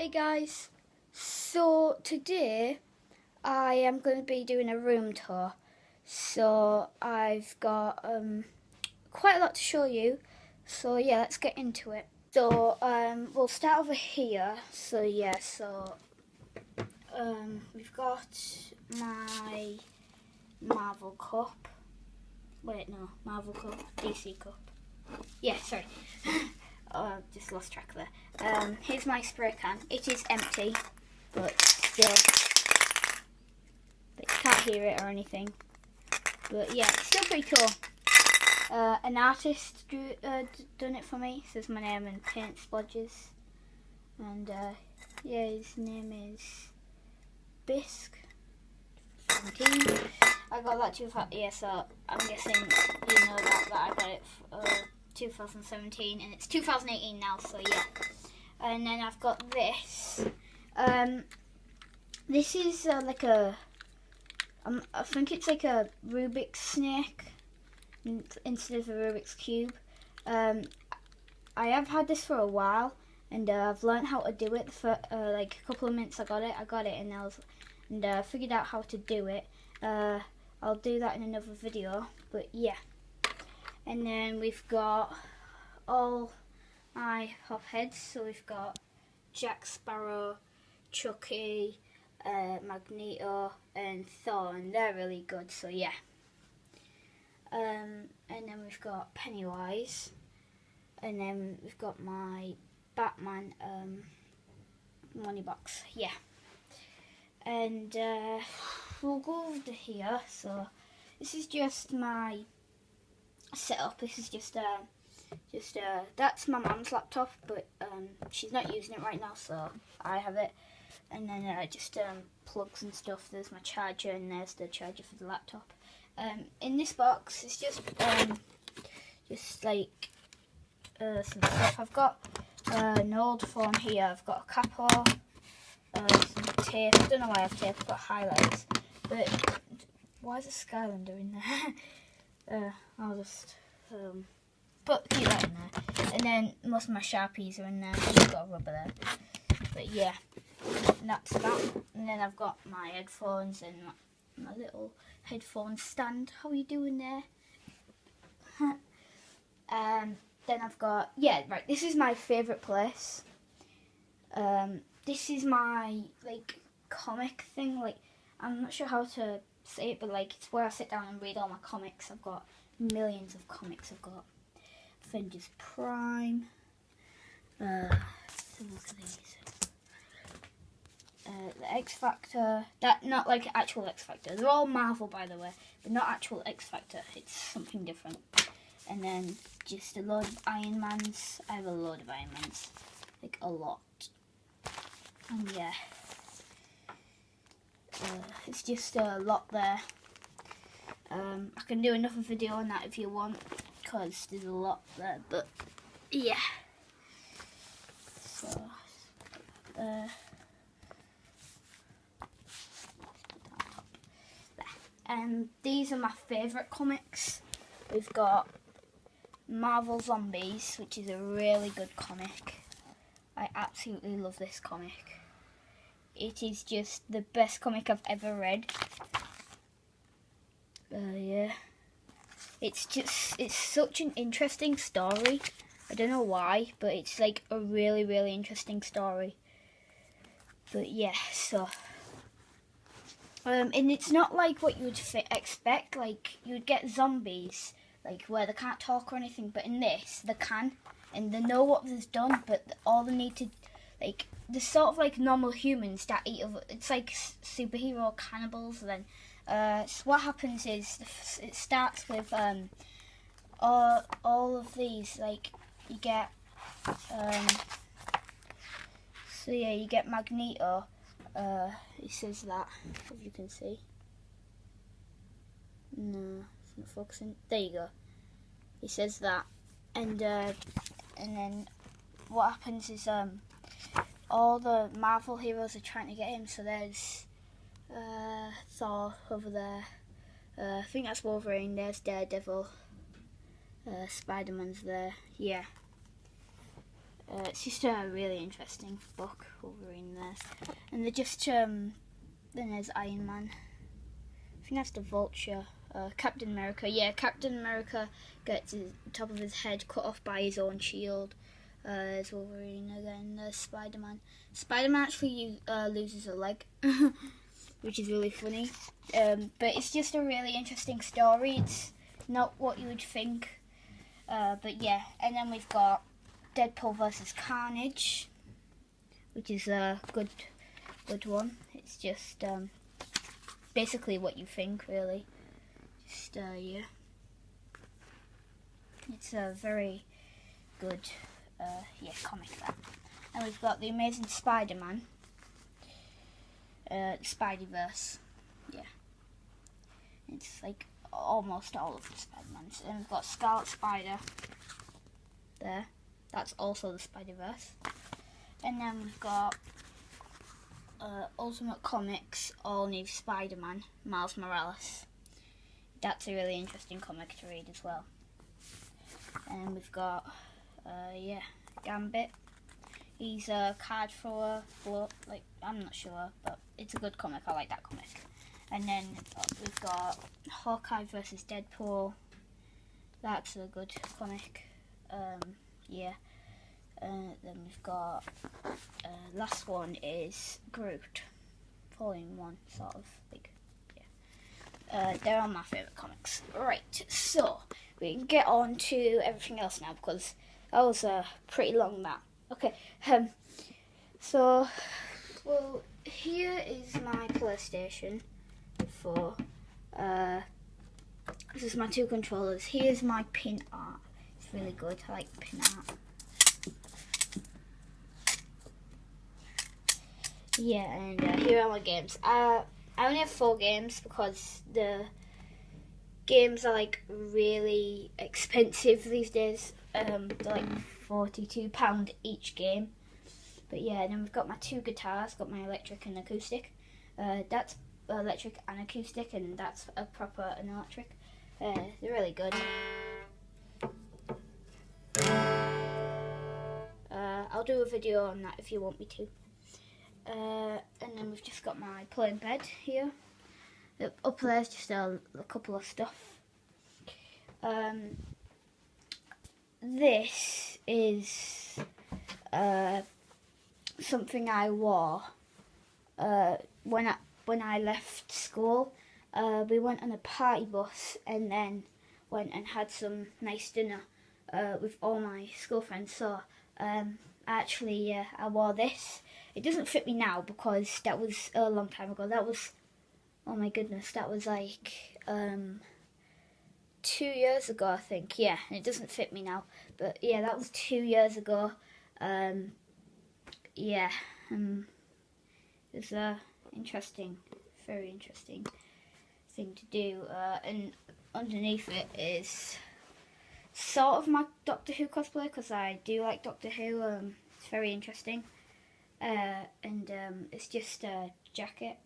Hey guys, so today I am going to be doing a room tour. So I've got quite a lot to show you. So yeah, let's get into it. So we'll start over here. So yeah, we've got my Marvel cup. Wait, no, Marvel cup, DC cup. Yeah, sorry. Oh, I've just lost track there. Here's my spray can. It is empty, but still, you can't hear it or anything. But yeah, it's still pretty cool. An artist done it for me. It says my name and paint splodges. And yeah, his name is Bisque 17. I got that too. Yeah, so I'm guessing you know that I got it. 2017 and it's 2018 now, so yeah. And then I've got this. This is like a I think it's like a Rubik's snake instead of a Rubik's cube. I have had this for a while, and I've learned how to do it for like a couple of minutes. I got it and I figured out how to do it. I'll do that in another video, but yeah. And then we've got all my hop heads. So we've got Jack Sparrow, Chucky, Magneto, and Thor, and they're really good. So yeah. And then we've got Pennywise, and then we've got my Batman money box. Yeah. And we'll go over to here. So this is just my setup. This is just that's my mum's laptop, but she's not using it right now, so I have it. And then just plugs and stuff. There's my charger, and there's the charger for the laptop. In this box, it's just like some stuff. I've got an old phone here. I've got a capo, some tape. I don't know why I have tape. I've got highlights, but why is a Skylander in there? I'll just keep that in there. And then most of my Sharpies are in there. I've got a rubber there. But yeah, that's that. And then I've got my headphones and my little headphone stand. How are you doing there? Then I've got, yeah, right, this is my favourite place. This is my, like, comic thing. Like, I'm not sure how to say it, but, like, it's where I sit down and read all my comics. I've got millions of comics. I've got Avengers Prime. Look at these. The X Factor. That not like actual X Factor. They're all Marvel, by the way, but not actual X Factor. It's something different. And then just a load of Iron Mans. I have a load of Iron Mans, like a lot. And yeah, it's just a lot there. I can do another video on that if you want, because there's a lot there, but yeah. So, there. And these are my favourite comics. We've got Marvel Zombies, which is a really good comic. I absolutely love this comic. It is just the best comic I've ever read. Yeah. It's such an interesting story. I don't know why, but it's like a really, really interesting story. But yeah, so. And it's not like what you would expect. Like, you'd get zombies, like, where they can't talk or anything. But in this, they can. And they know what they've done, but all they need to, like, they're sort of like normal humans that eat other, it's like superhero cannibals. Then, so what happens is, it starts with, all of these, like, you get, so yeah, you get Magneto. It says that, if you can see. No, it's not focusing. There you go. He says that, and then what happens is all the Marvel heroes are trying to get him. So there's Thor over there. I think that's Wolverine. There's Daredevil. Spider-Man's there. Yeah. It's just a really interesting book, Wolverine there. And they're just, then there's Iron Man. I think that's the Vulture. Captain America. Yeah, Captain America gets the top of his head cut off by his own shield. There's Wolverine again. There's Spider-Man. Spider-Man actually loses a leg, which is really funny. But it's just a really interesting story. It's not what you would think. But yeah, and then we've got Deadpool versus Carnage, which is a good one. It's just basically what you think, really. Just yeah, it's a very good comic that. And we've got the Amazing Spider-Man, Spideyverse. Yeah, it's like almost all of the Spider-Mans. And we've got Scarlet Spider there. That's also the Spider-Verse. And then we've got Ultimate Comics All New Spider-Man, Miles Morales. That's a really interesting comic to read as well. And we've got Gambit. He's a card thrower, like, I'm not sure, but it's a good comic. I like that comic. And then we've got Hawkeye versus Deadpool. That's a good comic. Then we've got last one is Groot, 4-in-1 sort of big. Yeah, they're all my favourite comics. Right, so we can get on to everything else now because that was pretty long. That okay. Well, here is my PlayStation 4. This is my 2 controllers. Here's my pin art. It's really good. I like pin art. Yeah, and here are my games. I only have 4 games because the games are like really expensive these days. They're like £42 each game. But yeah, and then we've got my 2 guitars. Got my electric and acoustic. That's electric and acoustic, and that's a proper and electric. They're really good. I'll do a video on that if you want me to. And then we've just got my playing bed here. Up there's just a couple of stuff. This is something I wore when I left school. We went on a party bus and then went and had some nice dinner with all my school friends. So actually, I wore this. It doesn't fit me now because that was a long time ago. That was, oh my goodness, that was like 2 years ago, I think. Yeah, and it doesn't fit me now. But yeah, that was 2 years ago. It was interesting, very interesting thing to do. And underneath it is sort of my Doctor Who cosplay because I do like Doctor Who. It's very interesting. And it's just a jacket.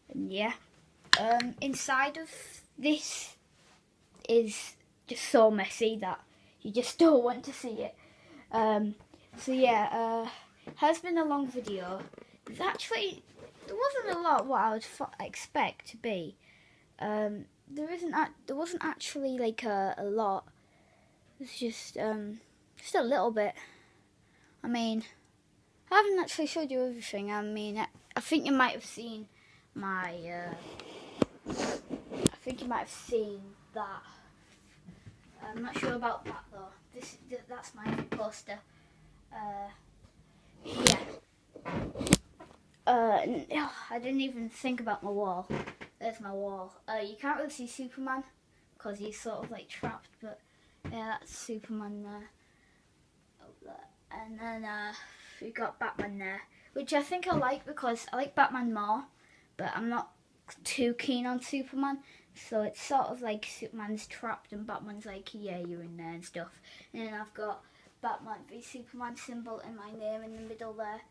And yeah. Inside of this is just so messy that you just don't want to see it. So yeah, has been a long video. There wasn't a lot what I would expect to be. There wasn't actually like a lot. It's just a little bit. I mean, I haven't actually showed you everything. I mean, I think you might have seen my. I think you might have seen that. I'm not sure about that though. That's my poster. Yeah. I didn't even think about my wall. There's my wall. You can't really see Superman because he's sort of like trapped, but yeah, that's Superman there. And then we got Batman there, which I think I like because I like Batman more, but I'm not too keen on Superman. So it's sort of like Superman's trapped and Batman's like, yeah, you're in there and stuff. And then I've got Batman v Superman symbol and my name in the middle there.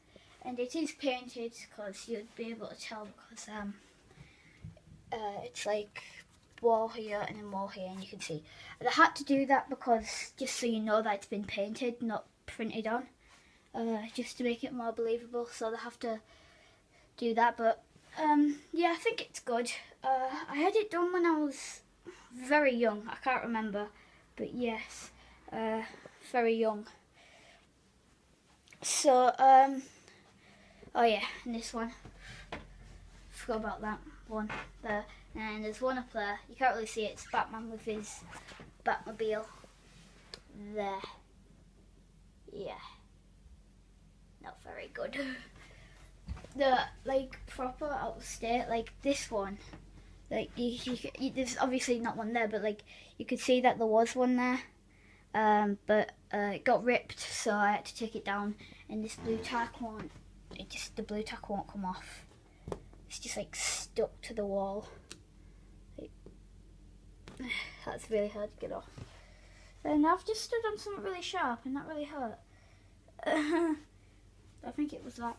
And it is painted because you'd be able to tell because it's like wall here and then wall here, and you can see. And I had to do that because, just so you know, that it's been painted, not printed on, just to make it more believable. So they have to do that, but yeah, I think it's good. I had it done when I was very young. I can't remember, but yes, very young. So oh yeah, and this one, forgot about that one there. And there's one up there. You can't really see it. It's Batman with his Batmobile. There. Yeah. Not very good. The like proper out of state, like this one. Like there's obviously not one there, but like you could see that there was one there. But it got ripped, so I had to take it down. And this blue tack won't. The blue tack won't come off. It's just like stuck to the wall. That's really hard to get off. And I've just stood on something really sharp and that really hurt. I think it was that.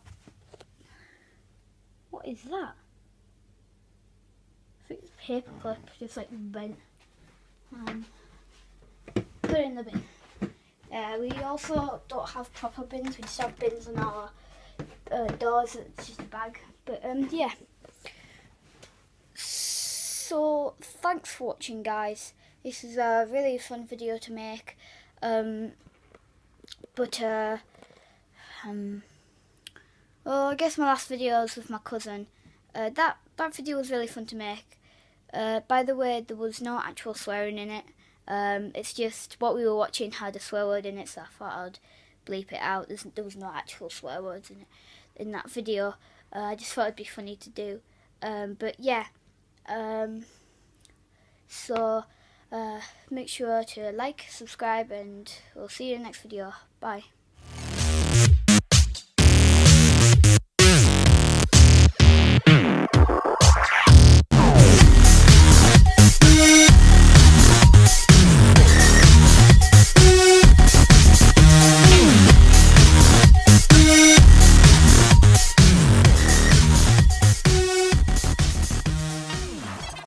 What is that? I think it's a paper clip, just like bent. Put it in the bin. We also don't have proper bins, we just have bins on our doors, it's just a bag. But yeah. So thanks for watching, guys. This is a really fun video to make. Well, I guess my last video was with my cousin. That video was really fun to make. By the way, there was no actual swearing in it. It's just what we were watching had a swear word in it, so I thought I'd bleep it out. There was no actual swear words in that video. I just thought it'd be funny to do. But yeah. So make sure to like, subscribe, and we'll see you in the next video. Bye.